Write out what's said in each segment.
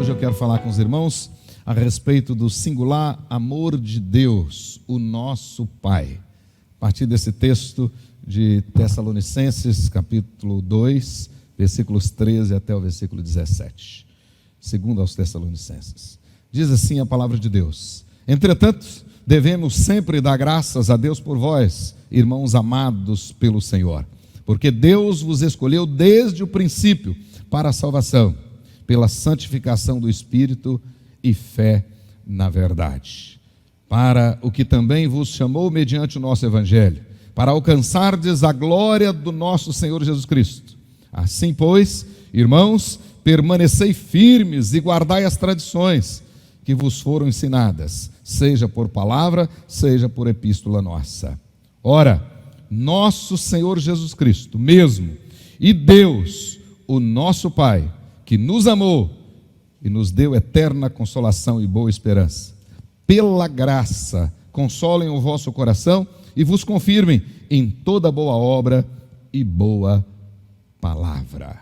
Hoje eu quero falar com os irmãos a respeito do singular amor de Deus, o nosso Pai. A partir desse texto de Tessalonicenses, capítulo 2, versículos 13 até o versículo 17. Segundo aos Tessalonicenses. Diz assim a palavra de Deus: entretanto, devemos sempre dar graças a Deus por vós, irmãos amados pelo Senhor, porque Deus vos escolheu desde o princípio para a salvação, pela santificação do Espírito e fé na verdade, para o que também vos chamou mediante o nosso Evangelho, para alcançardes a glória do nosso Senhor Jesus Cristo. Assim, pois, irmãos, permanecei firmes e guardai as tradições que vos foram ensinadas, seja por palavra, seja por epístola nossa. Ora, nosso Senhor Jesus Cristo mesmo, e Deus, o nosso Pai, que nos amou e nos deu eterna consolação e boa esperança, pela graça, consolem o vosso coração e vos confirmem em toda boa obra e boa palavra.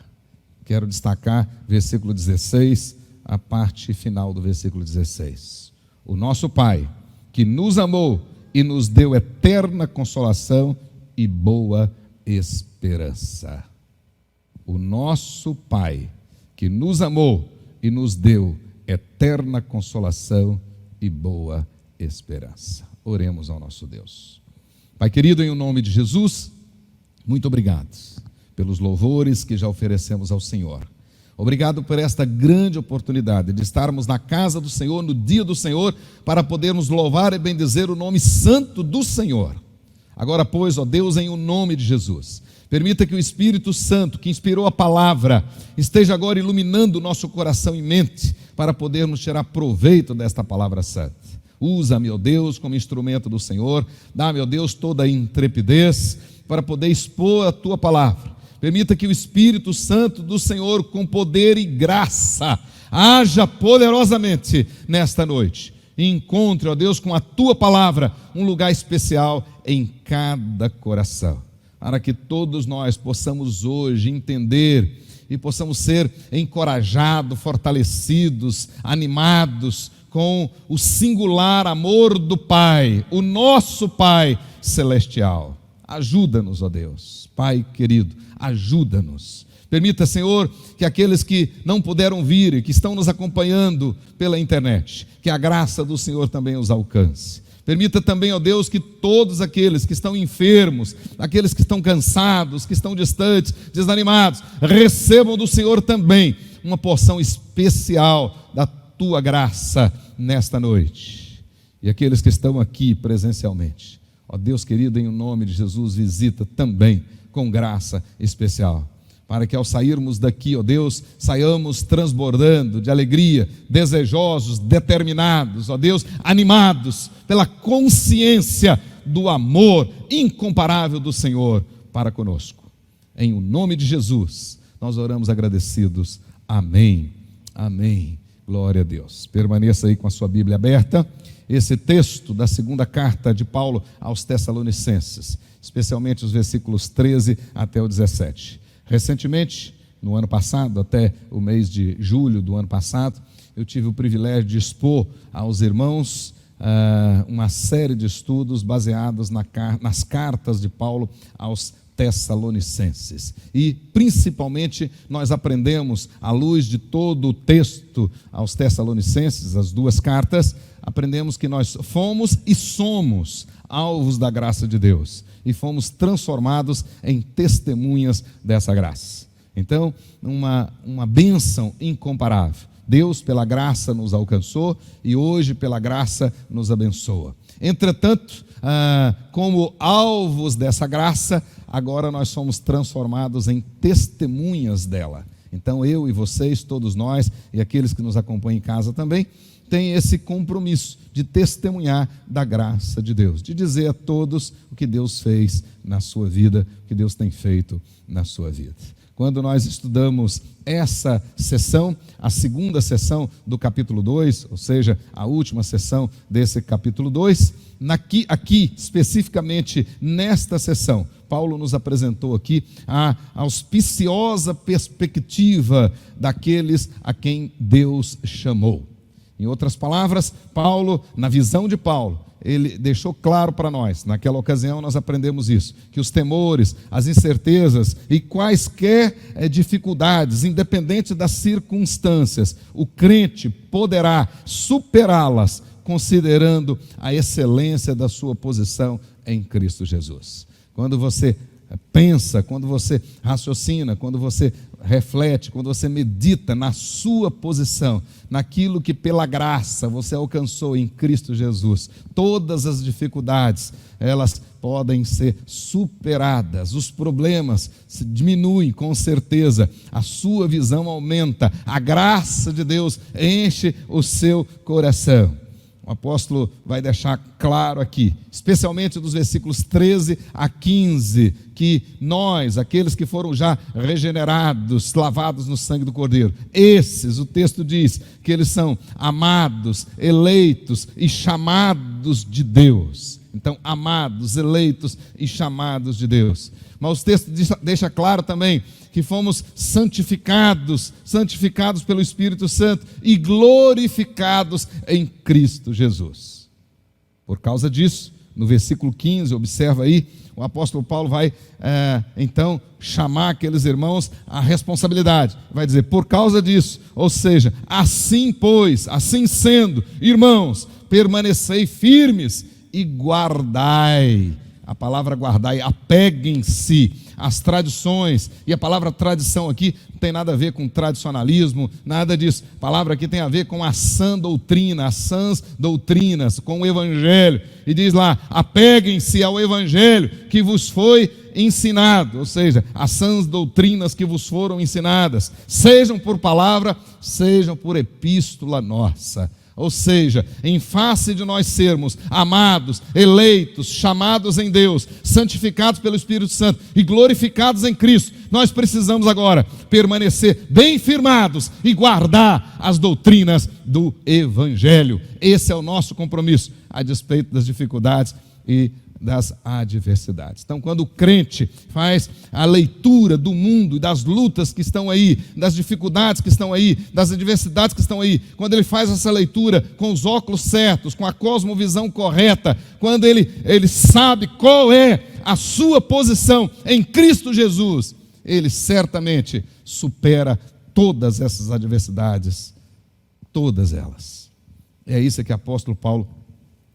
Quero destacar versículo 16, a parte final do versículo 16. O nosso Pai, que nos amou e nos deu eterna consolação e boa esperança. O nosso Pai, que nos amou e nos deu eterna consolação e boa esperança. Oremos ao nosso Deus. Pai querido, em o nome de Jesus, muito obrigado pelos louvores que já oferecemos ao Senhor. Obrigado por esta grande oportunidade de estarmos na casa do Senhor, no dia do Senhor, para podermos louvar e bendizer o nome santo do Senhor. Agora, pois, ó Deus, em o nome de Jesus, permita que o Espírito Santo, que inspirou a palavra, esteja agora iluminando o nosso coração e mente, para podermos tirar proveito desta palavra santa. Usa-me, ó Deus, como instrumento do Senhor. Dá-me, ó Deus, toda a intrepidez para poder expor a Tua palavra. Permita que o Espírito Santo do Senhor, com poder e graça, haja poderosamente nesta noite. E encontre, ó Deus, com a Tua palavra, um lugar especial em cada coração, para que todos nós possamos hoje entender e possamos ser encorajados, fortalecidos, animados com o singular amor do Pai, o nosso Pai celestial. Ajuda-nos, ó Deus, Pai querido, ajuda-nos. Permita, Senhor, que aqueles que não puderam vir e que estão nos acompanhando pela internet, que a graça do Senhor também os alcance. Permita também, ó Deus, que todos aqueles que estão enfermos, aqueles que estão cansados, que estão distantes, desanimados, recebam do Senhor também uma porção especial da Tua graça nesta noite. E aqueles que estão aqui presencialmente, ó Deus querido, em o nome de Jesus, visita também com graça especial, para que ao sairmos daqui, ó Deus, saiamos transbordando de alegria, desejosos, determinados, ó Deus, animados pela consciência do amor incomparável do Senhor para conosco. Em o nome de Jesus, nós oramos agradecidos. Amém, amém, glória a Deus. Permaneça aí com a sua Bíblia aberta. Esse texto da segunda carta de Paulo aos Tessalonicenses, especialmente os versículos 13 até o 17. Recentemente, no ano passado, até o mês de julho do ano passado, eu tive o privilégio de expor aos irmãos uma série de estudos baseados nas cartas de Paulo aos Tessalonicenses. E, principalmente, nós aprendemos, à luz de todo o texto aos Tessalonicenses, as duas cartas, aprendemos que nós fomos e somos alvos da graça de Deus e fomos transformados em testemunhas dessa graça. Então, uma bênção incomparável. Deus, pela graça, nos alcançou e hoje, pela graça, nos abençoa. Entretanto, como alvos dessa graça, agora nós somos transformados em testemunhas dela. Então, eu e vocês, todos nós, e aqueles que nos acompanham em casa também, tem esse compromisso de testemunhar da graça de Deus, de dizer a todos o que Deus fez na sua vida, o que Deus tem feito na sua vida. Quando nós estudamos essa sessão, a segunda sessão do capítulo 2, ou seja, a última sessão desse capítulo 2, aqui especificamente nesta sessão, Paulo nos apresentou aqui a auspiciosa perspectiva daqueles a quem Deus chamou. Em outras palavras, Paulo, na visão de Paulo, ele deixou claro para nós, naquela ocasião nós aprendemos isso, que os temores, as incertezas e quaisquer dificuldades, independente das circunstâncias, o crente poderá superá-las, considerando a excelência da sua posição em Cristo Jesus. Quando você pensa, quando você raciocina, quando você reflete, quando você medita na sua posição, naquilo que pela graça você alcançou em Cristo Jesus, todas as dificuldades, elas podem ser superadas, os problemas se diminuem com certeza, a sua visão aumenta, a graça de Deus enche o seu coração. O apóstolo vai deixar claro aqui, especialmente dos versículos 13 a 15, que nós, aqueles que foram já regenerados, lavados no sangue do Cordeiro, esses, o texto diz, que eles são amados, eleitos e chamados de Deus. Então, amados, eleitos e chamados de Deus. Mas o texto deixa claro também que fomos santificados pelo Espírito Santo e glorificados em Cristo Jesus. Por causa disso, no versículo 15, observa aí, o apóstolo Paulo vai então chamar aqueles irmãos à responsabilidade. Vai dizer, por causa disso, ou seja, assim pois, assim sendo, irmãos, permanecei firmes e guardai. A palavra guardai, apeguem-se às tradições, e a palavra tradição aqui não tem nada a ver com tradicionalismo, nada disso. A palavra aqui tem a ver com a sã doutrina, as sãs doutrinas, com o evangelho. E diz lá, apeguem-se ao evangelho que vos foi ensinado, ou seja, as sãs doutrinas que vos foram ensinadas, sejam por palavra, sejam por epístola nossa. Ou seja, em face de nós sermos amados, eleitos, chamados em Deus, santificados pelo Espírito Santo e glorificados em Cristo, nós precisamos agora permanecer bem firmados e guardar as doutrinas do Evangelho. Esse é o nosso compromisso, a despeito das dificuldades e das adversidades. Então, quando o crente faz a leitura do mundo e das lutas que estão aí, das dificuldades que estão aí, das adversidades que estão aí, quando ele faz essa leitura com os óculos certos, com a cosmovisão correta, quando ele sabe qual é a sua posição em Cristo Jesus, ele certamente supera todas essas adversidades, todas elas. É isso que o apóstolo Paulo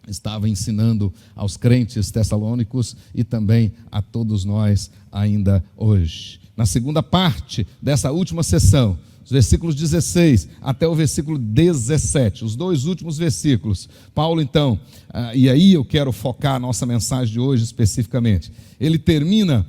estava ensinando aos crentes tessalônicos e também a todos nós ainda hoje. Na segunda parte dessa última sessão, os versículos 16 até o versículo 17, os dois últimos versículos, Paulo então, e aí eu quero focar a nossa mensagem de hoje especificamente, ele termina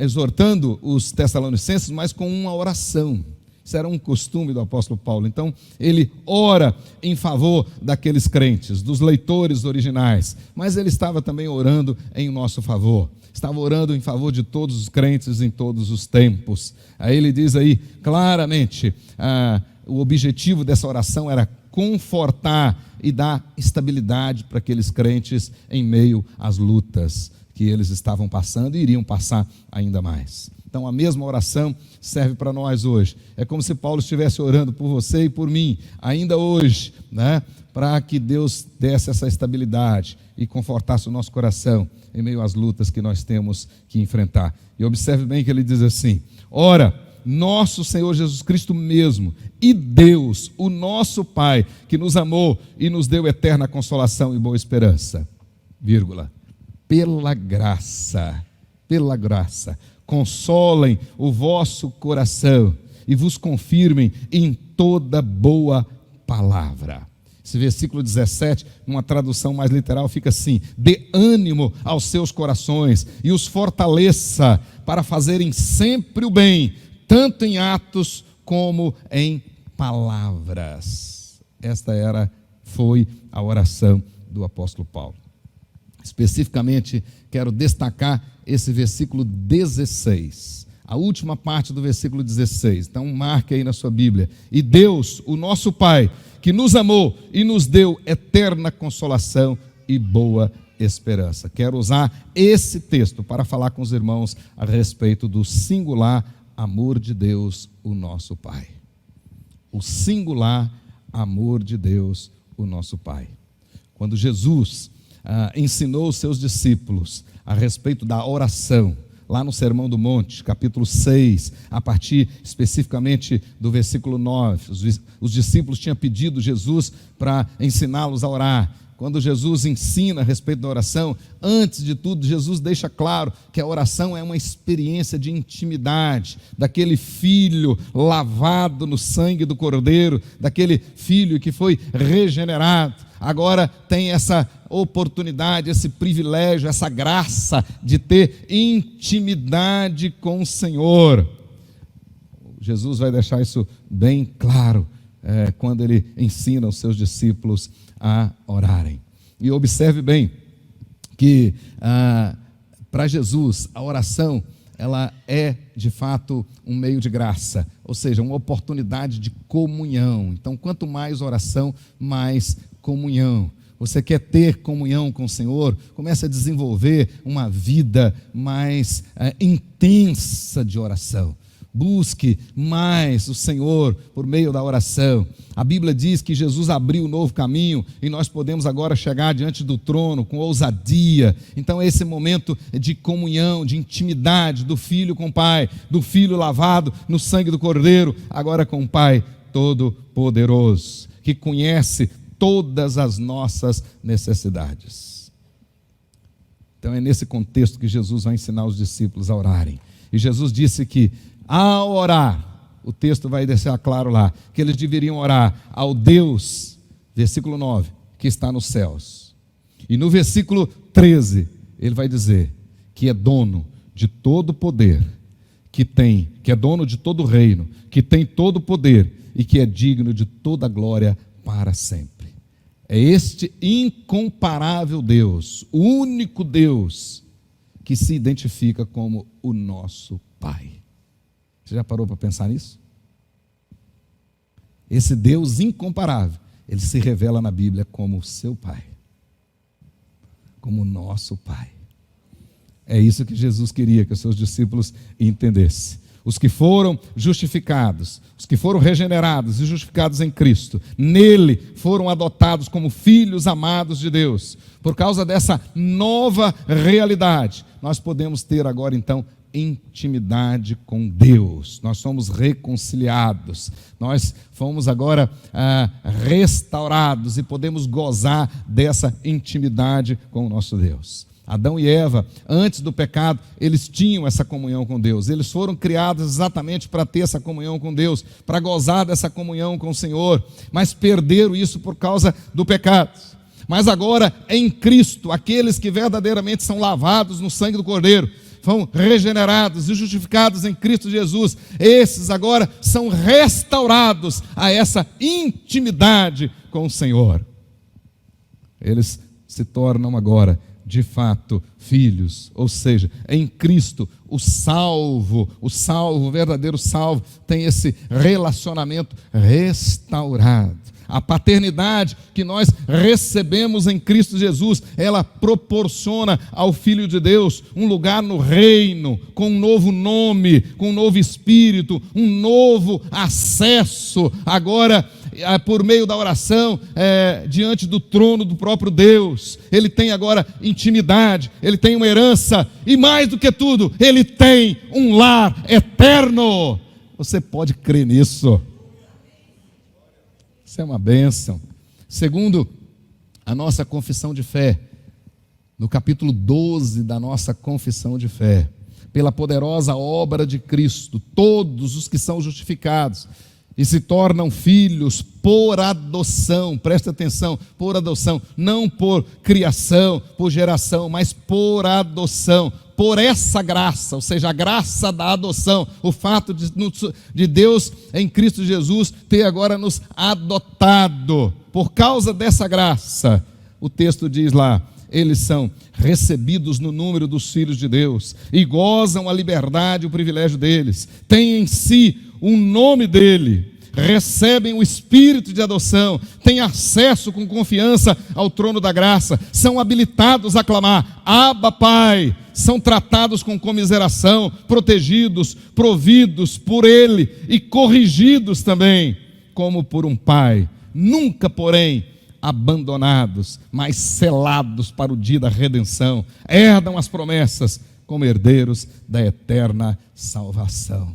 exortando os tessalonicenses, mas com uma oração. Isso era um costume do apóstolo Paulo. Então, ele ora em favor daqueles crentes, dos leitores originais, mas ele estava também orando em nosso favor. Estava orando em favor de todos os crentes em todos os tempos. Aí ele diz aí claramente, o objetivo dessa oração era confortar e dar estabilidade para aqueles crentes em meio às lutas que eles estavam passando e iriam passar ainda mais. Então a mesma oração serve para nós hoje. É como se Paulo estivesse orando por você e por mim, ainda hoje, né? Para que Deus desse essa estabilidade e confortasse o nosso coração em meio às lutas que nós temos que enfrentar. E observe bem que ele diz assim, ora, nosso Senhor Jesus Cristo mesmo, e Deus, o nosso Pai, que nos amou e nos deu eterna consolação e boa esperança, vírgula, pela graça, consolem o vosso coração e vos confirmem em toda boa palavra. Esse versículo 17, numa tradução mais literal, fica assim, dê ânimo aos seus corações e os fortaleça para fazerem sempre o bem, tanto em atos como em palavras. Esta foi a oração do apóstolo Paulo. Especificamente, quero destacar esse versículo 16, a última parte do versículo 16. Então, marque aí na sua Bíblia. E Deus, o nosso Pai, que nos amou e nos deu eterna consolação e boa esperança. Quero usar esse texto para falar com os irmãos a respeito do singular amor de Deus, o nosso Pai. O singular amor de Deus, o nosso Pai. Quando Jesus ensinou os seus discípulos a respeito da oração, lá no Sermão do Monte, capítulo 6, a partir especificamente do versículo 9, os discípulos tinham pedido Jesus para ensiná-los a orar. Quando Jesus ensina a respeito da oração, antes de tudo, Jesus deixa claro que a oração é uma experiência de intimidade, daquele filho lavado no sangue do Cordeiro, daquele filho que foi regenerado. Agora tem essa oportunidade, esse privilégio, essa graça de ter intimidade com o Senhor. Jesus vai deixar isso bem claro quando ele ensina os seus discípulos a orarem. E observe bem que para Jesus a oração ela é de fato um meio de graça, ou seja, uma oportunidade de comunhão. Então, quanto mais oração, mais comunhão. Você quer ter comunhão com o Senhor? Comece a desenvolver uma vida mais intensa de oração. Busque mais o Senhor por meio da oração. A Bíblia diz que Jesus abriu um novo caminho e nós podemos agora chegar diante do trono com ousadia. Então esse momento de comunhão, de intimidade do Filho com o Pai, do Filho lavado no sangue do Cordeiro, agora com o Pai Todo-Poderoso, que conhece todas as nossas necessidades. Então é nesse contexto que Jesus vai ensinar os discípulos a orarem. E Jesus disse que ao orar, o texto vai deixar claro lá, que eles deveriam orar ao Deus, versículo 9, que está nos céus. E no versículo 13, ele vai dizer que é dono de todo poder, que é dono de todo reino, que tem todo poder e que é digno de toda glória para sempre. É este incomparável Deus, o único Deus que se identifica como o nosso Pai. Você já parou para pensar nisso? Esse Deus incomparável, ele se revela na Bíblia como seu Pai, como nosso Pai. É isso que Jesus queria que os seus discípulos entendessem. Os que foram justificados, os que foram regenerados e justificados em Cristo, nele foram adotados como filhos amados de Deus. Por causa dessa nova realidade, nós podemos ter agora então intimidade com Deus. Nós somos reconciliados, nós fomos agora restaurados e podemos gozar dessa intimidade com o nosso Deus. Adão e Eva, antes do pecado, eles tinham essa comunhão com Deus. Eles foram criados exatamente para ter essa comunhão com Deus, para gozar dessa comunhão com o Senhor, mas perderam isso por causa do pecado. Mas agora, em Cristo, aqueles que verdadeiramente são lavados no sangue do Cordeiro, foram regenerados e justificados em Cristo Jesus, esses agora são restaurados a essa intimidade com o Senhor. Eles se tornam agora de fato filhos, ou seja, em Cristo o verdadeiro salvo, tem esse relacionamento restaurado. A paternidade que nós recebemos em Cristo Jesus, ela proporciona ao Filho de Deus um lugar no reino, com um novo nome, com um novo espírito, um novo acesso, agora por meio da oração, diante do trono do próprio Deus. Ele tem agora intimidade, ele tem uma herança, e mais do que tudo, ele tem um lar eterno. Você pode crer nisso? Isso é uma bênção. Segundo a nossa confissão de fé, no capítulo 12 da nossa confissão de fé, pela poderosa obra de Cristo, todos os que são justificados e se tornam filhos por adoção, presta atenção, por adoção, não por criação, por geração, mas por adoção, por essa graça, ou seja, a graça da adoção, o fato de Deus em Cristo Jesus ter agora nos adotado, por causa dessa graça, o texto diz lá, eles são recebidos no número dos filhos de Deus e gozam a liberdade e o privilégio deles, têm em si o nome dele, recebem o espírito de adoção, têm acesso com confiança ao trono da graça, são habilitados a clamar: Abba, Pai. São tratados com comiseração, protegidos, providos por Ele e corrigidos também, como por um Pai. Nunca, porém, abandonados, mas selados para o dia da redenção. Herdam as promessas como herdeiros da eterna salvação.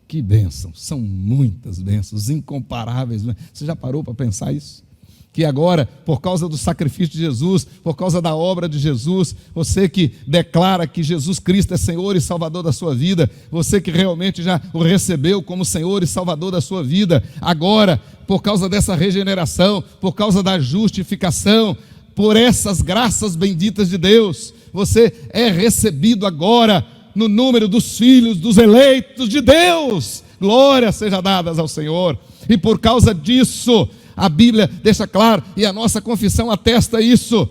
Que bênção, são muitas bênçãos, incomparáveis. Você já parou para pensar isso? Que agora, por causa do sacrifício de Jesus, por causa da obra de Jesus, você que declara que Jesus Cristo é Senhor e Salvador da sua vida, você que realmente já o recebeu como Senhor e Salvador da sua vida, agora, por causa dessa regeneração, por causa da justificação, por essas graças benditas de Deus, você é recebido agora no número dos filhos, dos eleitos de Deus. Glória seja dada ao Senhor. E por causa disso, a Bíblia deixa claro, e a nossa confissão atesta isso,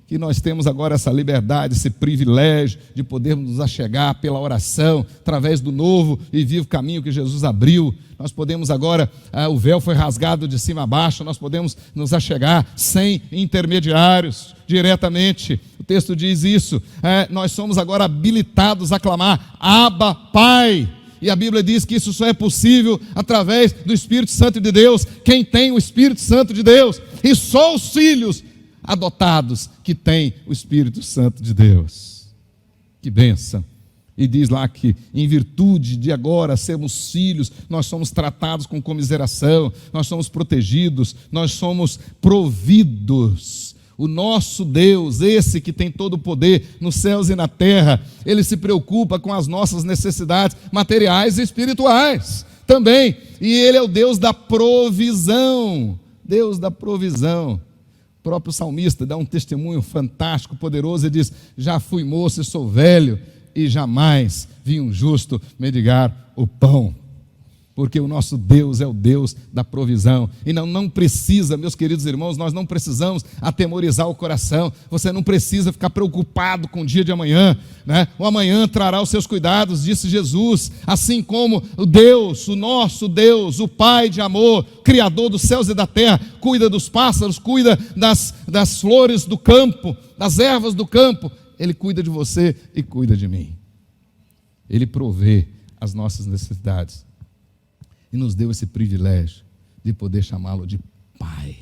que nós temos agora essa liberdade, esse privilégio de podermos nos achegar pela oração, através do novo e vivo caminho que Jesus abriu. Nós podemos agora, o véu foi rasgado de cima a baixo, nós podemos nos achegar sem intermediários, diretamente. O texto diz isso, nós somos agora habilitados a clamar: Abba, Pai. E a Bíblia diz que isso só é possível através do Espírito Santo de Deus. Quem tem o Espírito Santo de Deus? E só os filhos adotados que têm o Espírito Santo de Deus. Que bênção! E diz lá que em virtude de agora sermos filhos, nós somos tratados com comiseração, nós somos protegidos, nós somos providos. O nosso Deus, esse que tem todo o poder nos céus e na terra, Ele se preocupa com as nossas necessidades materiais e espirituais também. E Ele é o Deus da provisão. Deus da provisão. O próprio salmista dá um testemunho fantástico, poderoso, e diz: já fui moço e sou velho, e jamais vi um justo mendigar o pão. Porque o nosso Deus é o Deus da provisão. E não precisa, meus queridos irmãos, nós não precisamos atemorizar o coração. Você não precisa ficar preocupado com o dia de amanhã, né? O amanhã trará os seus cuidados, disse Jesus. Assim como o Deus, o nosso Deus, o Pai de amor, Criador dos céus e da terra, cuida dos pássaros, cuida das flores do campo, das ervas do campo, Ele cuida de você e cuida de mim. Ele provê as nossas necessidades. E nos deu esse privilégio de poder chamá-lo de Pai.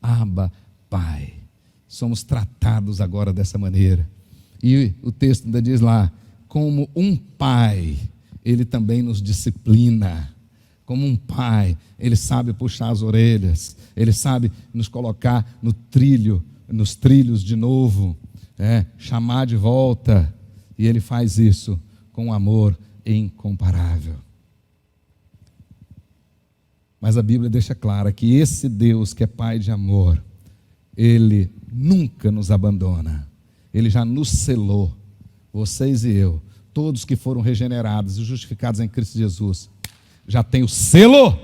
Abba, Pai. Somos tratados agora dessa maneira. E o texto ainda diz lá: como um pai, Ele também nos disciplina. Como um pai, Ele sabe puxar as orelhas, Ele sabe nos colocar no trilho, nos trilhos de novo, chamar de volta. E Ele faz isso com um amor incomparável. Mas a Bíblia deixa clara que esse Deus que é Pai de amor, Ele nunca nos abandona. Ele já nos selou, vocês e eu, todos que foram regenerados e justificados em Cristo Jesus, já tem o selo,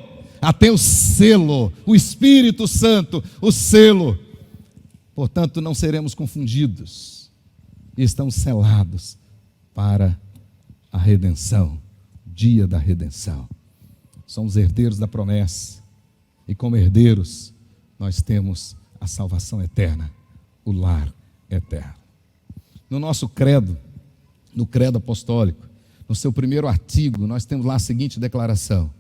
o Espírito Santo, o selo. Portanto, não seremos confundidos. Estamos selados para a redenção, dia da redenção. Somos herdeiros da promessa, e como herdeiros, nós temos a salvação eterna, o lar eterno. No nosso credo, no credo apostólico, no seu primeiro artigo, nós temos lá a seguinte declaração: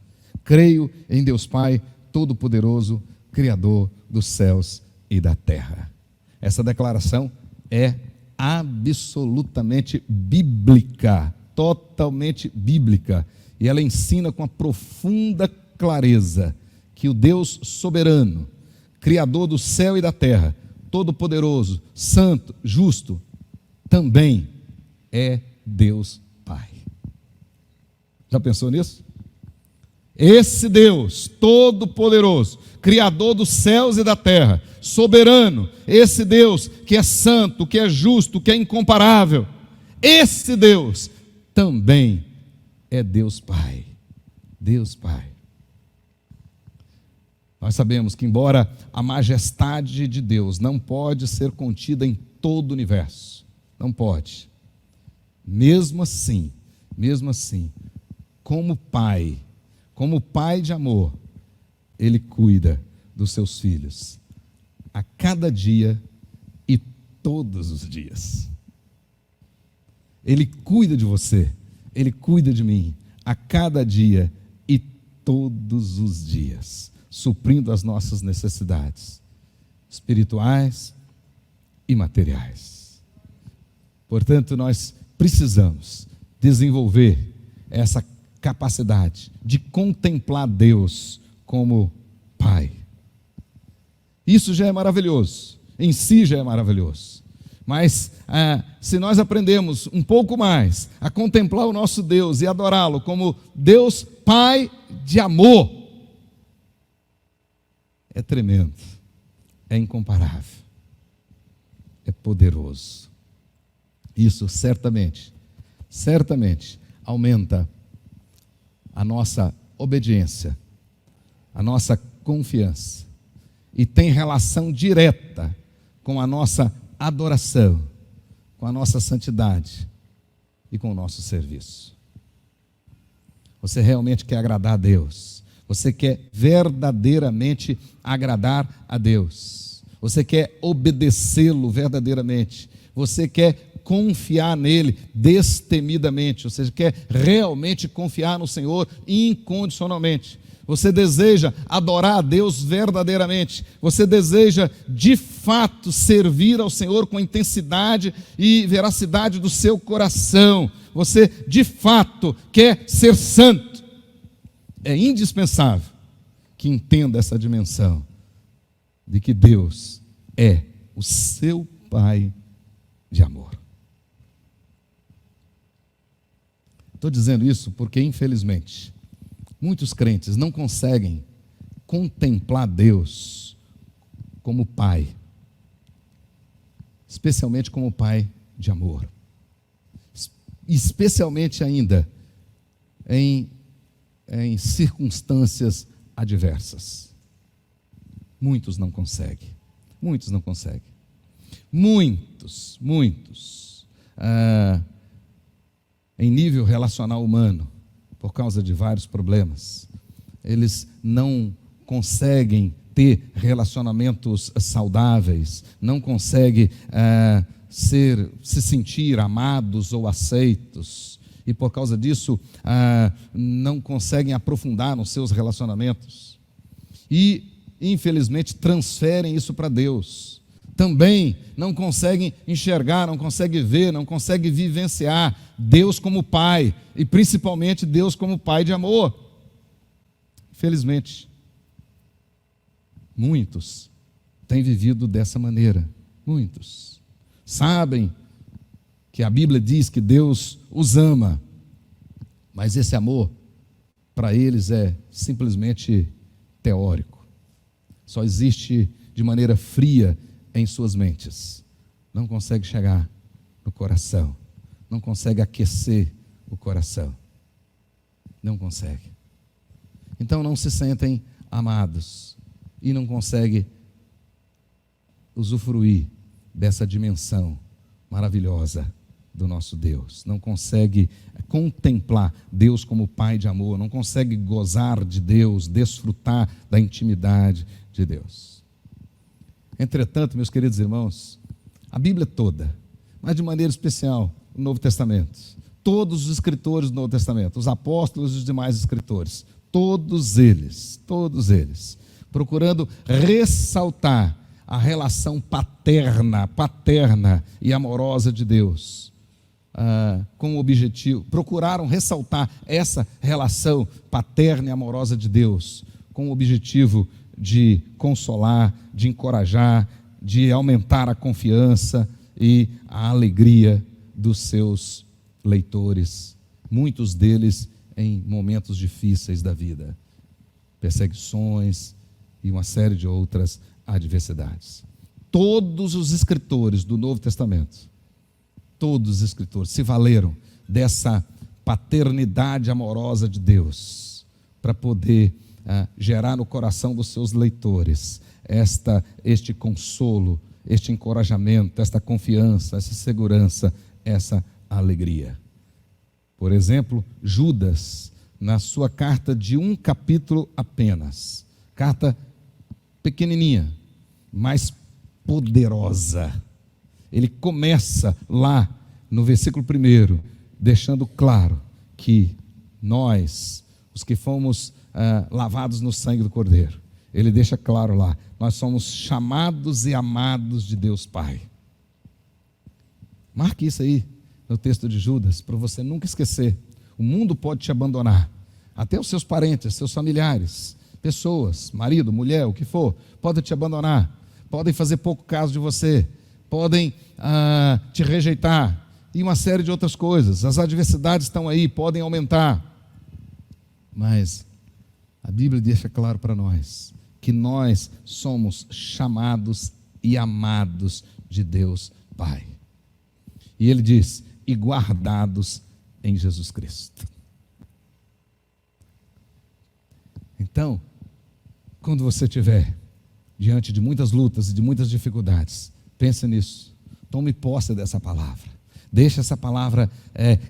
creio em Deus Pai Todo-Poderoso, Criador dos céus e da terra. Essa declaração é absolutamente bíblica, totalmente bíblica. E ela ensina com a profunda clareza que o Deus soberano, Criador do céu e da terra, Todo-Poderoso, Santo, Justo, também é Deus Pai. Já pensou nisso? Esse Deus Todo-Poderoso, Criador dos céus e da terra, soberano, esse Deus que é santo, que é justo, que é incomparável, esse Deus também é Deus Pai. Deus Pai. Nós sabemos que, embora a majestade de Deus não pode ser contida em todo o universo, não pode. Mesmo assim, como Pai, como pai de amor, Ele cuida dos seus filhos a cada dia e todos os dias. Ele cuida de você, Ele cuida de mim a cada dia e todos os dias, suprindo as nossas necessidades espirituais e materiais. Portanto, nós precisamos desenvolver essa capacidade de contemplar Deus como Pai. Isso já é maravilhoso, em si já é maravilhoso. Mas se nós aprendemos um pouco mais a contemplar o nosso Deus e adorá-lo como Deus Pai de amor, é tremendo, é incomparável, é poderoso. Isso certamente aumenta a nossa obediência, a nossa confiança, e tem relação direta com a nossa adoração, com a nossa santidade e com o nosso serviço. Você realmente quer agradar a Deus? Você quer verdadeiramente agradar a Deus? Você quer obedecê-lo verdadeiramente? Você quer confiar nele destemidamente? Ou seja, quer realmente confiar no Senhor incondicionalmente? Você deseja adorar a Deus verdadeiramente? Você deseja de fato servir ao Senhor com intensidade e veracidade do seu coração? Você de fato quer ser santo? É indispensável que entenda essa dimensão de que Deus é o seu Pai de amor. Estou dizendo isso porque, infelizmente, muitos crentes não conseguem contemplar Deus como Pai, especialmente como Pai de amor, especialmente ainda em circunstâncias adversas. Muitos não conseguem, muitos, em nível relacional humano, por causa de vários problemas, eles não conseguem ter relacionamentos saudáveis, não conseguem se sentir amados ou aceitos, e por causa disso não conseguem aprofundar nos seus relacionamentos, e infelizmente transferem isso para Deus. Também não conseguem enxergar, não conseguem ver, não conseguem vivenciar Deus como Pai, e principalmente Deus como Pai de amor. Infelizmente, muitos têm vivido dessa maneira. Muitos sabem que a Bíblia diz que Deus os ama, mas esse amor para eles é simplesmente teórico, só existe de maneira fria em suas mentes, não consegue chegar no coração, não consegue aquecer o coração, não consegue. Então não se sentem amados e não conseguem usufruir dessa dimensão maravilhosa do nosso Deus, não consegue contemplar Deus como Pai de amor, não consegue gozar de Deus, desfrutar da intimidade de Deus. Entretanto, meus queridos irmãos, a Bíblia toda, mas de maneira especial o Novo Testamento, todos os escritores do Novo Testamento, os apóstolos e os demais escritores, todos eles, procurando ressaltar a relação paterna e amorosa de Deus, com o objetivo, procuraram ressaltar essa relação paterna e amorosa de Deus, com o objetivo de consolar, de encorajar, de aumentar a confiança e a alegria dos seus leitores, muitos deles em momentos difíceis da vida, perseguições e uma série de outras adversidades. Todos os escritores do Novo Testamento, todos os escritores se valeram dessa paternidade amorosa de Deus para poder gerar no coração dos seus leitores este consolo, este encorajamento, esta confiança, essa segurança, essa alegria. Por exemplo, Judas, na sua carta de um capítulo apenas, carta pequenininha, mas poderosa. Ele começa lá no versículo 1, deixando claro que nós, os que fomos lavados no sangue do Cordeiro, ele deixa claro lá, nós somos chamados e amados de Deus Pai. Marque isso aí no texto de Judas, para você nunca esquecer. O mundo pode te abandonar, até os seus parentes, seus familiares, pessoas, marido, mulher, o que for, podem te abandonar, podem fazer pouco caso de você, podem te rejeitar, e uma série de outras coisas. As adversidades estão aí, podem aumentar, mas a Bíblia deixa claro para nós que nós somos chamados e amados de Deus Pai. E ele diz, e guardados em Jesus Cristo. Então, quando você estiver diante de muitas lutas e de muitas dificuldades, pense nisso, tome posse dessa palavra. Deixe essa palavra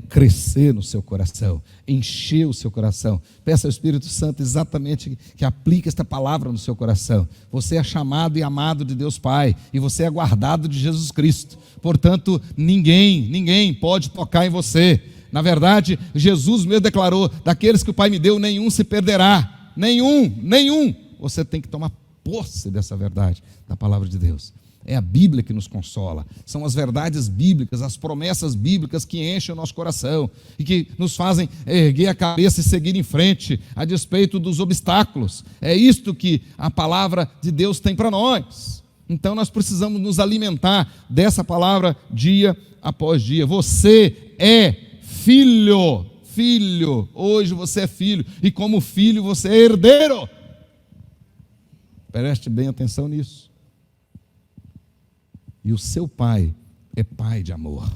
crescer no seu coração, encher o seu coração. Peça ao Espírito Santo exatamente que aplique esta palavra no seu coração. Você é chamado e amado de Deus Pai, e você é guardado de Jesus Cristo. Portanto, ninguém pode tocar em você. Na verdade, Jesus mesmo declarou, daqueles que o Pai me deu, nenhum se perderá. Nenhum. Você tem que tomar posse dessa verdade, da palavra de Deus. É a Bíblia que nos consola, são as verdades bíblicas, as promessas bíblicas que enchem o nosso coração e que nos fazem erguer a cabeça e seguir em frente a despeito dos obstáculos. É isto que a palavra de Deus tem para nós. Então nós precisamos nos alimentar dessa palavra dia após dia. Você é filho, hoje você é filho, e como filho você é herdeiro. Preste bem atenção nisso. E o seu pai é pai de amor.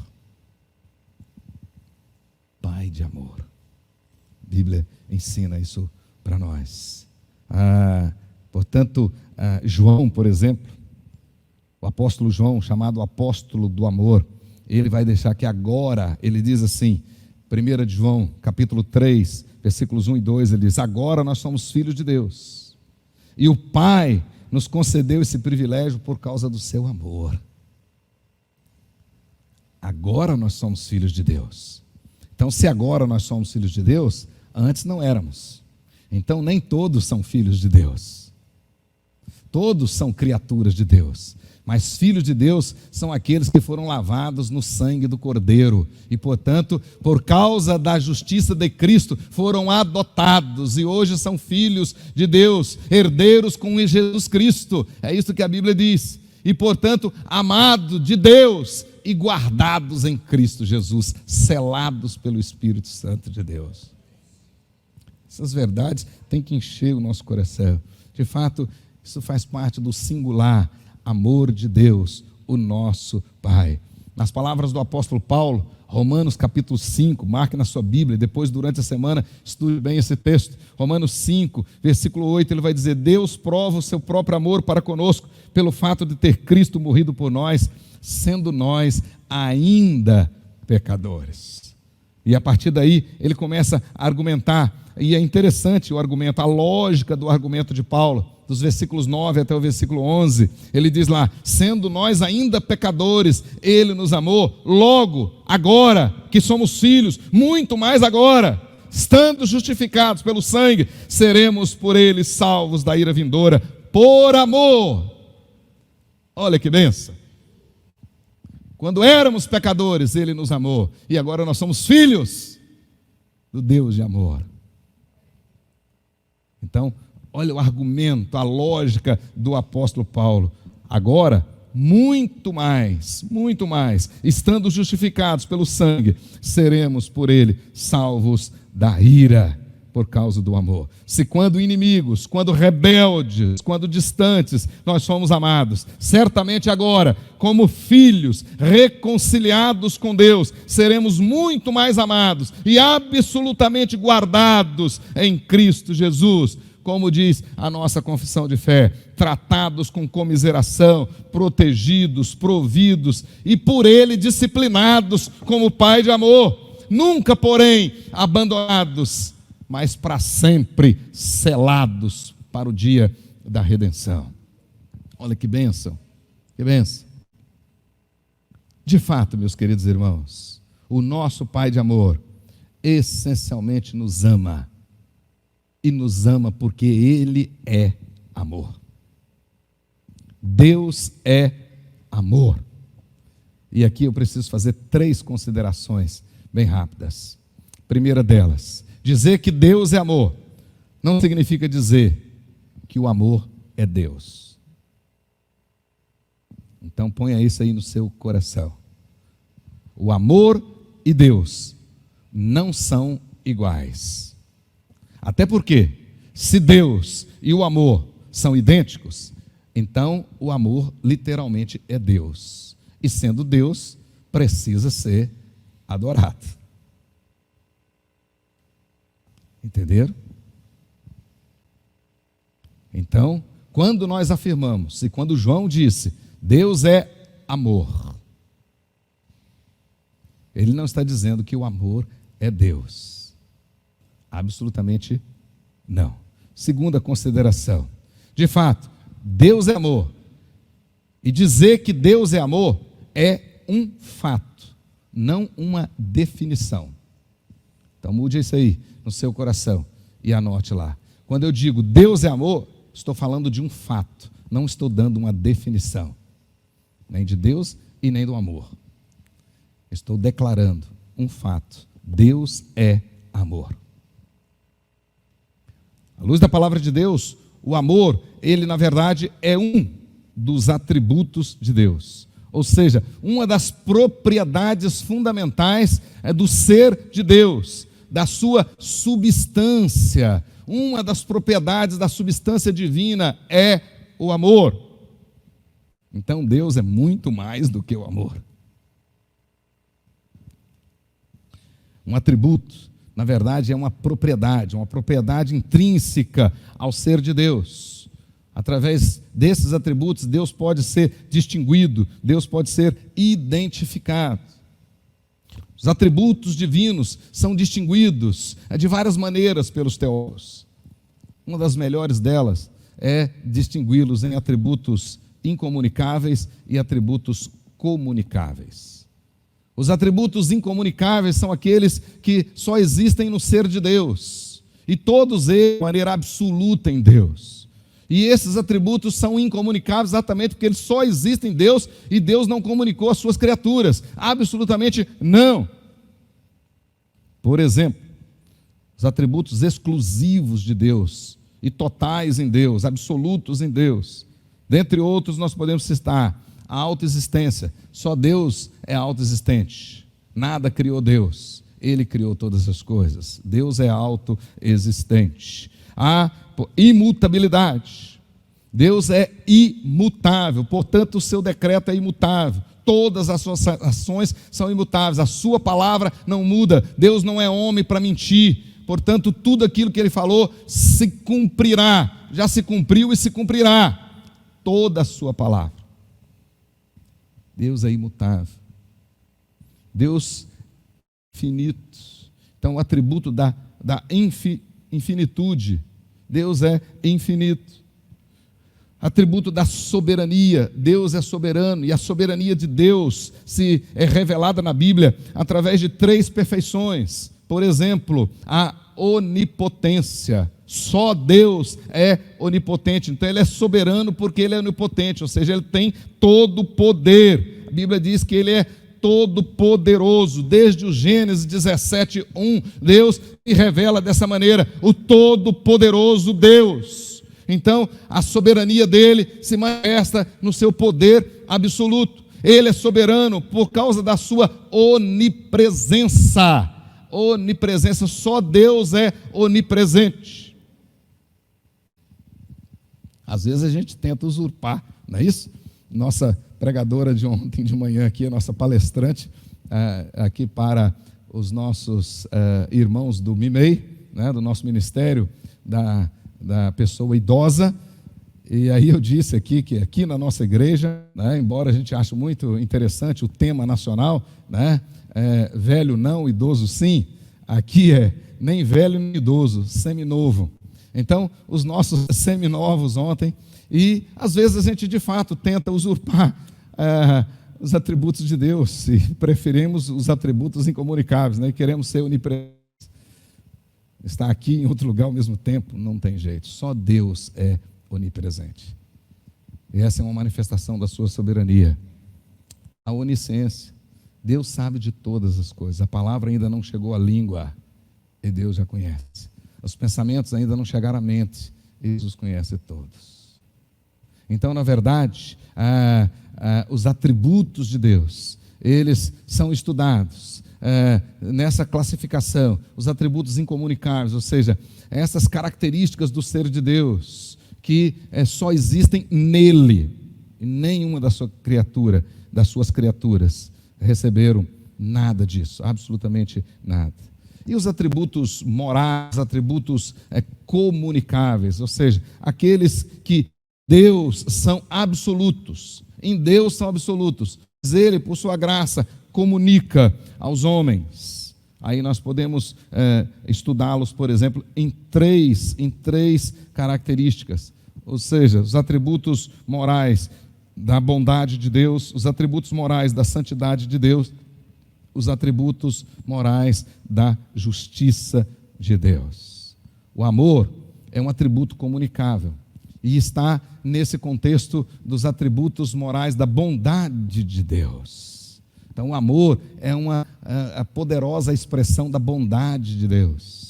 Pai de amor. A Bíblia ensina isso para nós. Portanto, João, por exemplo, o apóstolo João, chamado apóstolo do amor, ele vai deixar que agora, ele diz assim, 1 de João, capítulo 3, versículos 1 e 2, ele diz, agora nós somos filhos de Deus. E o Pai nos concedeu esse privilégio por causa do seu amor. Agora nós somos filhos de Deus. Então, se agora nós somos filhos de Deus, antes não éramos. Então, nem todos são filhos de Deus. Todos são criaturas de Deus. Mas filhos de Deus são aqueles que foram lavados no sangue do Cordeiro. E, portanto, por causa da justiça de Cristo, foram adotados. E hoje são filhos de Deus, herdeiros com Jesus Cristo. É isso que a Bíblia diz. E, portanto, amados de Deus e guardados em Cristo Jesus, selados pelo Espírito Santo de Deus. Essas verdades têm que encher o nosso coração. De fato, isso faz parte do singular amor de Deus, o nosso Pai. Nas palavras do apóstolo Paulo, Romanos capítulo 5, marque na sua Bíblia, depois durante a semana estude bem esse texto. Romanos 5, versículo 8, ele vai dizer, Deus prova o seu próprio amor para conosco, pelo fato de ter Cristo morrido por nós, sendo nós ainda pecadores. E a partir daí ele começa a argumentar, e é interessante o argumento, a lógica do argumento de Paulo, dos versículos 9 até o versículo 11, ele diz lá, sendo nós ainda pecadores, ele nos amou, logo, agora que somos filhos, muito mais agora, estando justificados pelo sangue, seremos por ele salvos da ira vindoura, por amor. Olha que bênção. Quando éramos pecadores, ele nos amou, e agora nós somos filhos do Deus de amor. Então, olha o argumento, a lógica do apóstolo Paulo. Agora, muito mais, estando justificados pelo sangue, seremos por ele salvos da ira, por causa do amor. Se quando inimigos, quando rebeldes, quando distantes, nós somos amados, certamente agora, como filhos reconciliados com Deus, seremos muito mais amados e absolutamente guardados em Cristo Jesus. Como diz a nossa confissão de fé, tratados com comiseração, protegidos, providos e por ele disciplinados como Pai de amor, nunca, porém, abandonados mas para sempre selados para o dia da redenção. Olha que bênção, que bênção. De fato, meus queridos irmãos, o nosso Pai de amor essencialmente nos ama, e nos ama porque Ele é amor. Deus é amor. E aqui eu preciso fazer 3 considerações bem rápidas. Primeira delas, dizer que Deus é amor não significa dizer que o amor é Deus. Então ponha isso aí no seu coração. O amor e Deus não são iguais. Até porque, se Deus e o amor são idênticos, então o amor literalmente é Deus. E sendo Deus, precisa ser adorado. Entenderam? Então, quando nós afirmamos, e quando João disse, Deus é amor, ele não está dizendo que o amor é Deus. Absolutamente não. Segunda consideração. De fato, Deus é amor. E dizer que Deus é amor é um fato, não uma definição. Então mude isso aí no seu coração e anote lá. Quando eu digo Deus é amor, estou falando de um fato, não estou dando uma definição, nem de Deus e nem do amor. Estou declarando um fato. Deus é amor. À luz da palavra de Deus, o amor, ele na verdade é um dos atributos de Deus. Ou seja, uma das propriedades fundamentais do ser de Deus, da sua substância. Uma das propriedades da substância divina é o amor. Então Deus é muito mais do que o amor. Um atributo, na verdade, é uma propriedade intrínseca ao ser de Deus. Através desses atributos, Deus pode ser distinguido, Deus pode ser identificado. Os atributos divinos são distinguidos de várias maneiras pelos teólogos. Uma das melhores delas é distingui-los em atributos incomunicáveis e atributos comunicáveis. Os atributos incomunicáveis são aqueles que só existem no ser de Deus, e todos eles de maneira absoluta em Deus. E esses atributos são incomunicáveis exatamente porque eles só existem em Deus, e Deus não comunicou às suas criaturas, absolutamente não. Por exemplo, os atributos exclusivos de Deus, e totais em Deus, absolutos em Deus. Dentre outros nós podemos citar a autoexistência. Só Deus é autoexistente. Nada criou Deus. Ele criou todas as coisas. Deus é autoexistente. A imutabilidade. Deus é imutável. Portanto, o seu decreto é imutável. Todas as suas ações são imutáveis. A sua palavra não muda. Deus não é homem para mentir. Portanto, tudo aquilo que ele falou se cumprirá. Já se cumpriu e se cumprirá. Toda a sua palavra. Deus é imutável. Deus é infinito. Então, o atributo da infinitude. Deus é infinito. Atributo da soberania. Deus é soberano. E a soberania de Deus é revelada na Bíblia através de 3 perfeições. Por exemplo, a onipotência. Só Deus é onipotente. Então ele é soberano porque ele é onipotente, ou seja, ele tem todo o poder. A Bíblia diz que ele é todo poderoso. Desde o Gênesis 17:1, Deus se revela dessa maneira, o todo poderoso Deus. Então a soberania dele se manifesta no seu poder absoluto. Ele é soberano por causa da sua onipresença. Onipresença, só Deus é onipresente. Às vezes a gente tenta usurpar, não é isso? Nossa pregadora de ontem de manhã aqui, a nossa palestrante, aqui para os nossos irmãos do MIMEI, né, do nosso ministério da pessoa idosa. E aí eu disse aqui que aqui na nossa igreja, né, embora a gente ache muito interessante o tema nacional, né, velho não, idoso sim, aqui é nem velho nem idoso, seminovo. Então, os nossos seminovos ontem, e às vezes a gente de fato tenta usurpar os atributos de Deus, e preferimos os atributos incomunicáveis, né? E queremos ser onipresentes. Estar aqui em outro lugar ao mesmo tempo, não tem jeito, só Deus é onipresente. E essa é uma manifestação da sua soberania. A onisciência. Deus sabe de todas as coisas. A palavra ainda não chegou à língua e Deus já conhece. Os pensamentos ainda não chegaram à mente e Deus os conhece todos. Então, na verdade, os atributos de Deus, eles são estudados nessa classificação. Os atributos incomunicáveis, ou seja, essas características do ser de Deus que só existem nele, e nenhuma das suas criaturas receberam nada disso, absolutamente nada. E os atributos morais, atributos comunicáveis, ou seja, aqueles que Deus são absolutos, em Deus são absolutos, mas Ele, por sua graça, comunica aos homens. Aí nós podemos estudá-los, por exemplo, em três características, ou seja, os atributos morais da bondade de Deus, os atributos morais da santidade de Deus, os atributos morais da justiça de Deus. O amor é um atributo comunicável e está nesse contexto dos atributos morais da bondade de Deus. Então, o amor é a poderosa expressão da bondade de Deus.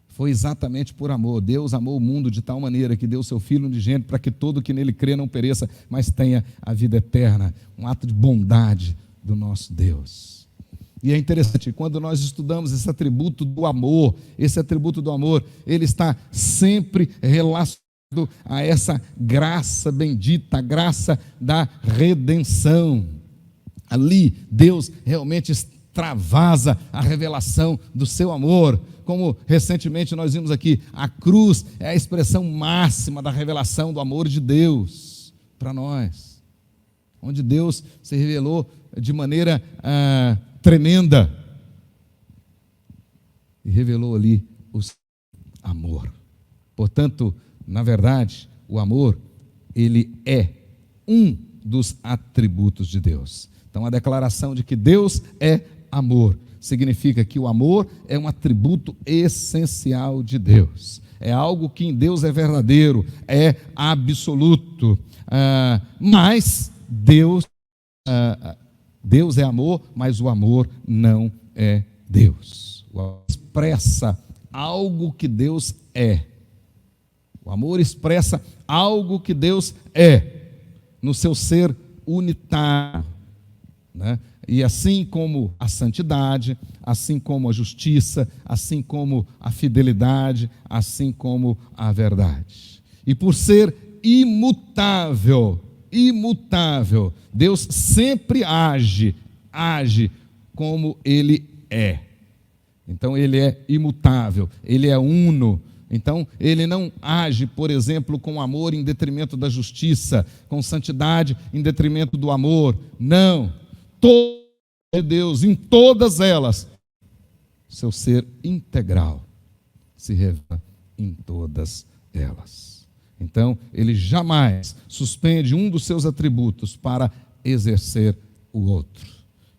Foi exatamente por amor. Deus amou o mundo de tal maneira que deu seu Filho unigênito para que todo que nele crê não pereça, mas tenha a vida eterna. Um ato de bondade do nosso Deus. E é interessante, quando nós estudamos esse atributo do amor, ele está sempre relacionado a essa graça bendita, a graça da redenção. Ali, Deus realmente extravasa a revelação do seu amor. Como recentemente nós vimos aqui, a cruz é a expressão máxima da revelação do amor de Deus para nós. Onde Deus se revelou de maneira tremenda e revelou ali o seu amor. Portanto, na verdade, o amor, ele é um dos atributos de Deus. Então, a declaração de que Deus é amor significa que o amor é um atributo essencial de Deus. É algo que em Deus é verdadeiro, é absoluto. Mas Deus é amor, mas o amor não é Deus. O amor expressa algo que Deus é. O amor expressa algo que Deus é, no seu ser unitário, né? E assim como a santidade, assim como a justiça, assim como a fidelidade, assim como a verdade. E por ser imutável, Deus sempre age como Ele é. Então Ele é imutável, Ele é uno. Então Ele não age, por exemplo, com amor em detrimento da justiça, com santidade em detrimento do amor. Não. Todo de Deus, em todas elas, seu ser integral se revela em todas elas. Então, Ele jamais suspende um dos seus atributos para exercer o outro.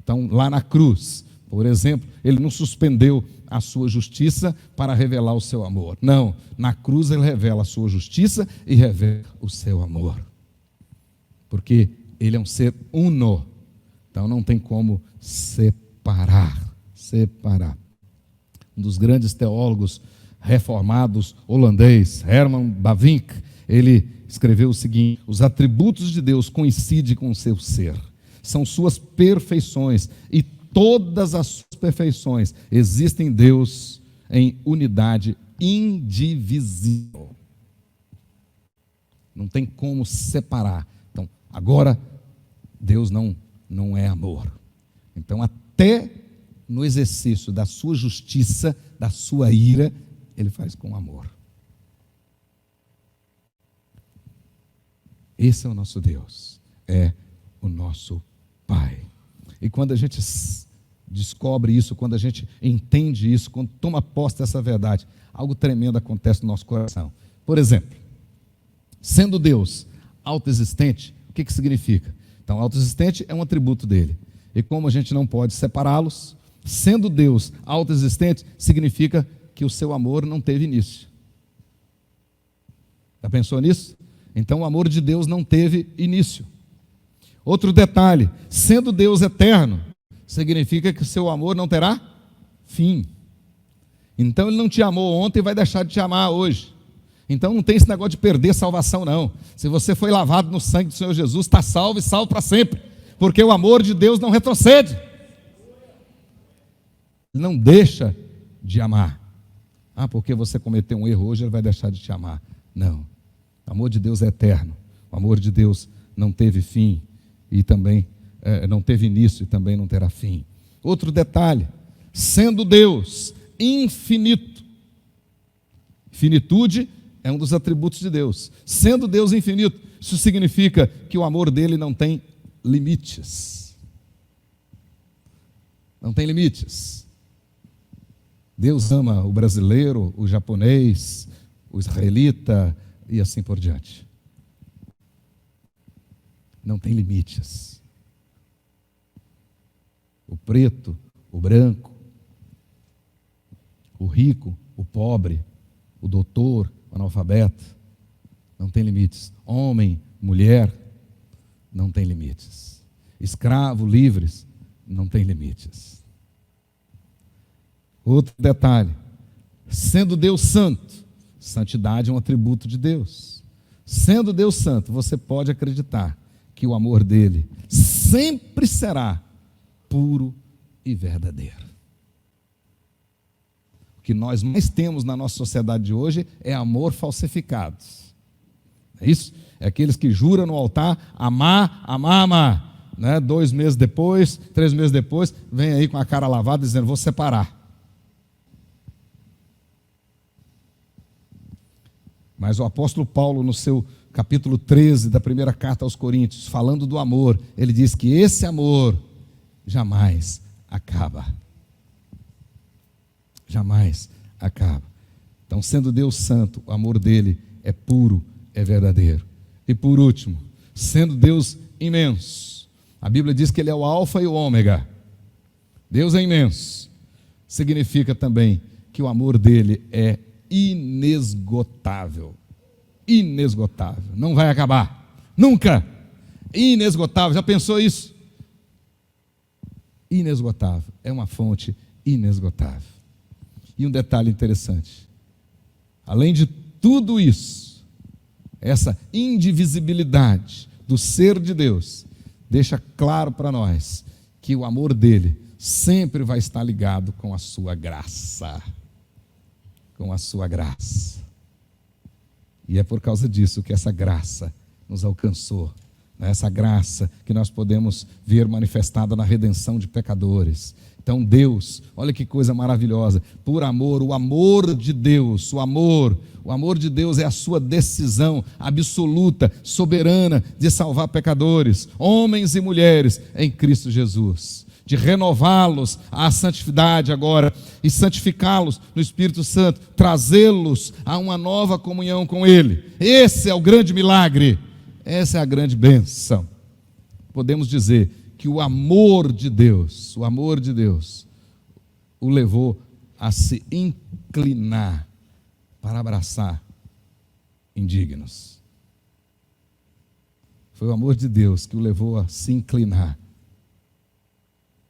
Então, lá na cruz, por exemplo, Ele não suspendeu a sua justiça para revelar o seu amor. Não, na cruz Ele revela a sua justiça e revela o seu amor. Porque Ele é um ser uno. Então não tem como separar. Um dos grandes teólogos reformados holandês, Herman Bavinck, ele escreveu o seguinte: os atributos de Deus coincidem com o seu ser, são suas perfeições, e todas as suas perfeições existem em Deus em unidade indivisível. Não tem como separar. Então, agora, Deus não é amor. Então, até no exercício da sua justiça, da sua ira, Ele faz com amor. Esse é o nosso Deus, é o nosso Pai. E quando a gente descobre isso, quando a gente entende isso, quando toma posse dessa verdade, algo tremendo acontece no nosso coração. Por exemplo, sendo Deus autoexistente, o que significa? Então, autoexistente é um atributo dele. E como a gente não pode separá-los, sendo Deus autoexistente, significa que o seu amor não teve início. Já pensou nisso? Então o amor de Deus não teve início. Outro detalhe, sendo Deus eterno, significa que o seu amor não terá fim. Então ele não te amou ontem e vai deixar de te amar hoje. Então não tem esse negócio de perder salvação não. Se você foi lavado no sangue do Senhor Jesus, está salvo e salvo para sempre. Porque o amor de Deus não retrocede. Ele não deixa de amar. Ah, porque você cometeu um erro hoje, ele vai deixar de te amar. Não. O amor de Deus é eterno. O amor de Deus não teve fim e também não teve início e também não terá fim. Outro detalhe, sendo Deus infinito. Finitude é um dos atributos de Deus. Sendo Deus infinito, isso significa que o amor dele não tem limites. Não tem limites. Deus ama o brasileiro, o japonês, o israelita e assim por diante. Não tem limites. O preto, o branco, o rico, o pobre, o doutor, o analfabeto, não tem limites. Homem, mulher, não tem limites. Escravo, livres, não tem limites. Outro detalhe, sendo Deus santo, santidade é um atributo de Deus. Sendo Deus santo, você pode acreditar que o amor dele sempre será puro e verdadeiro. O que nós mais temos na nossa sociedade de hoje é amor falsificado. É isso? É aqueles que juram no altar amar, amar, amar. Né? 2 meses depois, 3 meses depois, vem aí com a cara lavada dizendo, vou separar. Mas o apóstolo Paulo, no seu capítulo 13 da primeira carta aos Coríntios, falando do amor, ele diz que esse amor jamais acaba. Jamais acaba. Então, sendo Deus santo, o amor dele é puro, é verdadeiro. E por último, sendo Deus imenso, a Bíblia diz que ele é o alfa e o ômega. Deus é imenso. Significa também que o amor dele é inesgotável. Inesgotável. Não vai acabar. Nunca. Inesgotável. Já pensou isso? Inesgotável. É uma fonte inesgotável. E um detalhe interessante. Além de tudo isso, essa indivisibilidade do ser de Deus deixa claro para nós que o amor dele sempre vai estar ligado com a sua graça. Com a sua graça. E é por causa disso que essa graça nos alcançou. Essa graça que nós podemos ver manifestada na redenção de pecadores. Então Deus, olha que coisa maravilhosa, por amor, o amor de Deus, o amor de Deus é a sua decisão absoluta, soberana de salvar pecadores, homens e mulheres em Cristo Jesus, de renová-los à santidade agora e santificá-los no Espírito Santo, trazê-los a uma nova comunhão com Ele. Esse é o grande milagre, essa é a grande bênção. Podemos dizer que o amor de Deus o levou a se inclinar para abraçar indignos. Foi o amor de Deus que o levou a se inclinar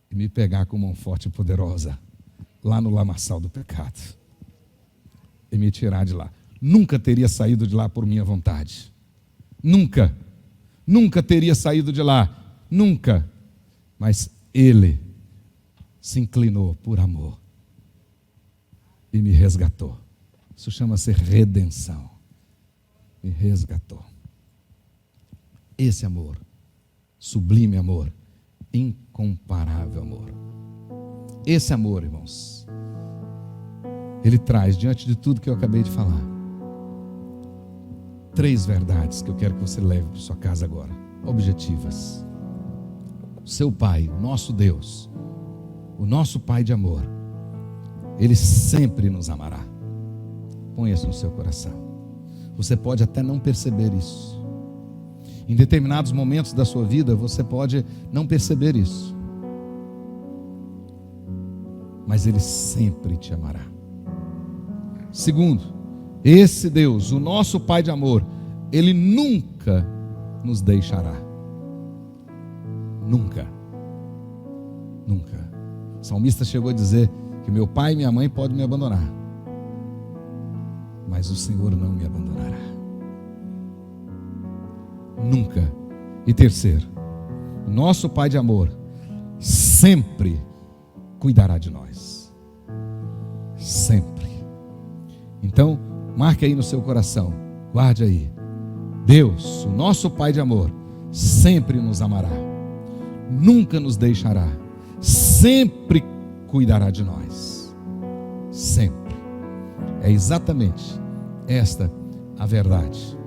e me pegar com mão forte e poderosa lá no lamaçal do pecado e me tirar de lá. Nunca teria saído de lá por minha vontade. Nunca teria saído de lá. Nunca. Mas Ele se inclinou por amor e me resgatou. Isso chama-se redenção. Me resgatou. Esse amor, sublime amor, incomparável amor. Esse amor, irmãos, ele traz, diante de tudo que eu acabei de falar, 3 verdades que eu quero que você leve para sua casa agora, objetivas. Seu Pai, o nosso Deus, o nosso Pai de amor, Ele sempre nos amará. Põe isso no seu coração. Você pode até não perceber isso. Em determinados momentos da sua vida, você pode não perceber isso. Mas Ele sempre te amará. Segundo, esse Deus, o nosso Pai de amor, Ele nunca nos deixará. Nunca. Nunca. O salmista chegou a dizer que meu pai e minha mãe podem me abandonar, mas o Senhor não me abandonará. Nunca. E terceiro, o nosso Pai de amor sempre cuidará de nós. Sempre. Então, marque aí no seu coração, guarde aí. Deus, o nosso Pai de amor, sempre nos amará, nunca nos deixará, sempre cuidará de nós. Sempre. É exatamente esta a verdade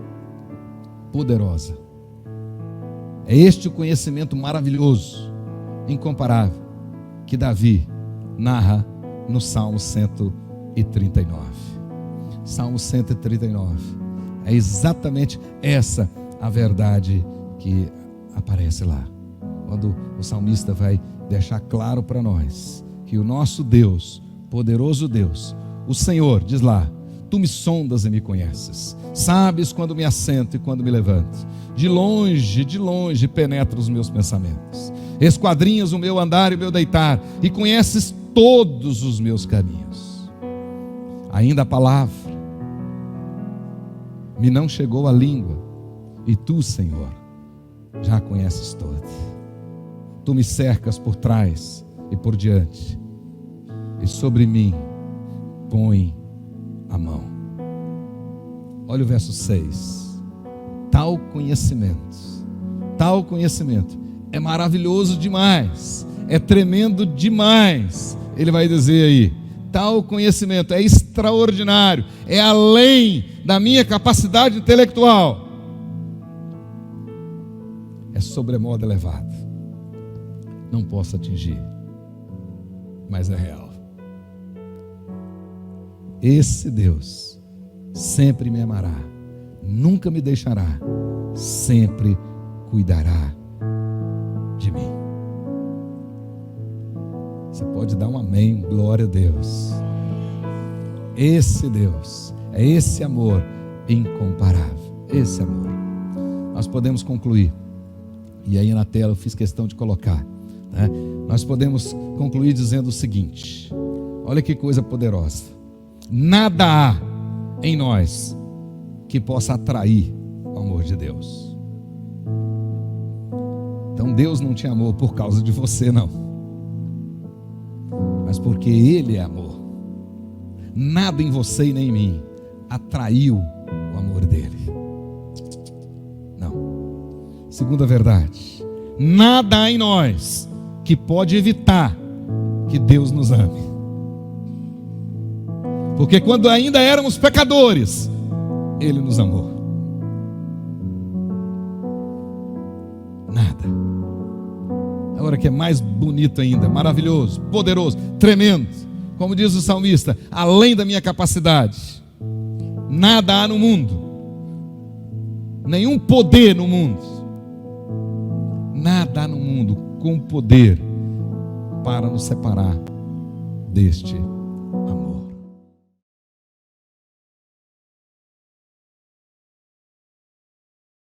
poderosa. É este o conhecimento maravilhoso, incomparável, que Davi narra no Salmo 139. Salmo 139. É exatamente essa a verdade que aparece lá. Quando o salmista vai deixar claro para nós que o nosso Deus, poderoso Deus, o Senhor, diz lá: tu me sondas e me conheces, sabes quando me assento e quando me levanto, de longe penetras os meus pensamentos, esquadrinhas o meu andar e o meu deitar, e conheces todos os meus caminhos. Ainda a palavra me não chegou à língua, e tu, Senhor, já a conheces toda. Tu me cercas por trás e por diante, e sobre mim põe a mão. Olha o verso 6. Tal conhecimento é maravilhoso demais, é tremendo demais. Ele vai dizer aí, tal conhecimento é extraordinário, é além da minha capacidade intelectual, é sobremodo elevado, não posso atingir, mas é real. Esse Deus sempre me amará, nunca me deixará, sempre cuidará de mim. Você pode dar um amém, glória a Deus. Esse Deus, é esse amor incomparável, esse amor. Nós podemos concluir, e aí na tela eu fiz questão de colocar, né? Nós podemos concluir dizendo o seguinte: olha que coisa poderosa. Nada há em nós que possa atrair o amor de Deus. Então Deus não te amou por causa de você, não, mas porque Ele é amor. Nada em você e nem em mim atraiu o amor dele. Não. Segunda verdade: nada há em nós que pode evitar que Deus nos ame. Porque quando ainda éramos pecadores, Ele nos amou. Nada. Agora que é mais bonito ainda, maravilhoso, poderoso, tremendo, como diz o salmista, além da minha capacidade, nada há no mundo, nenhum poder no mundo, nada há no mundo com poder para nos separar deste